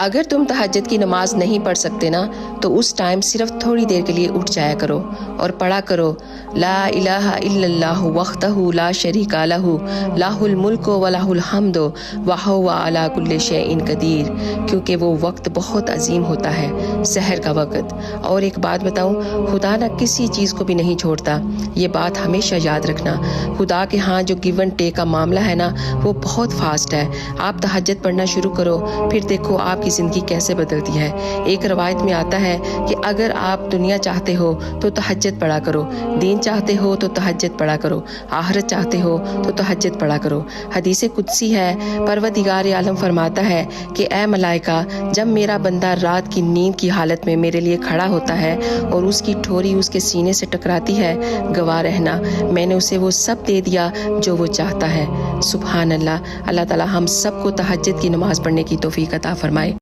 اگر تم تہجد کی نماز نہیں پڑھ سکتے نا تو اس ٹائم صرف تھوڑی دیر کے لیے اٹھ جایا کرو اور پڑھا کرو لا الہ الا اللہ وحدہ لا شریک لہ لہ الملک و لہ الحمد وہو علی کل شیء قدیر، کیونکہ وہ وقت بہت عظیم ہوتا ہے، سحر کا وقت۔ اور ایک بات بتاؤں، خدا نہ کسی چیز کو بھی نہیں چھوڑتا، یہ بات ہمیشہ یاد رکھنا۔ خدا کے ہاں جو گیو اینڈ ٹیک کا معاملہ ہے نا وہ بہت فاسٹ ہے۔ آپ تہجد پڑھنا شروع کرو، پھر دیکھو آپ کی زندگی کیسے بدلتی ہے۔ ایک روایت میں آتا ہے کہ اگر آپ دنیا چاہتے ہو تو تہجد پڑھا کرو، دین چاہتے ہو تو تہجد پڑھا کرو، آخرت چاہتے ہو تو تہجد پڑھا کرو۔ حدیث قدسی ہے، پروردگار عالم فرماتا ہے کہ اے ملائکہ، جب میرا بندہ رات کی نیند کی حالت میں میرے لیے کھڑا ہوتا ہے اور اس کی ٹھوری اس کے سینے سے ٹکراتی ہے، گواہ رہنا میں نے اسے وہ سب دے دیا جو وہ چاہتا ہے۔ سبحان اللہ۔ اللہ تعالی ہم سب کو تہجد کی نماز پڑھنے کی توفیق عطا فرمائے۔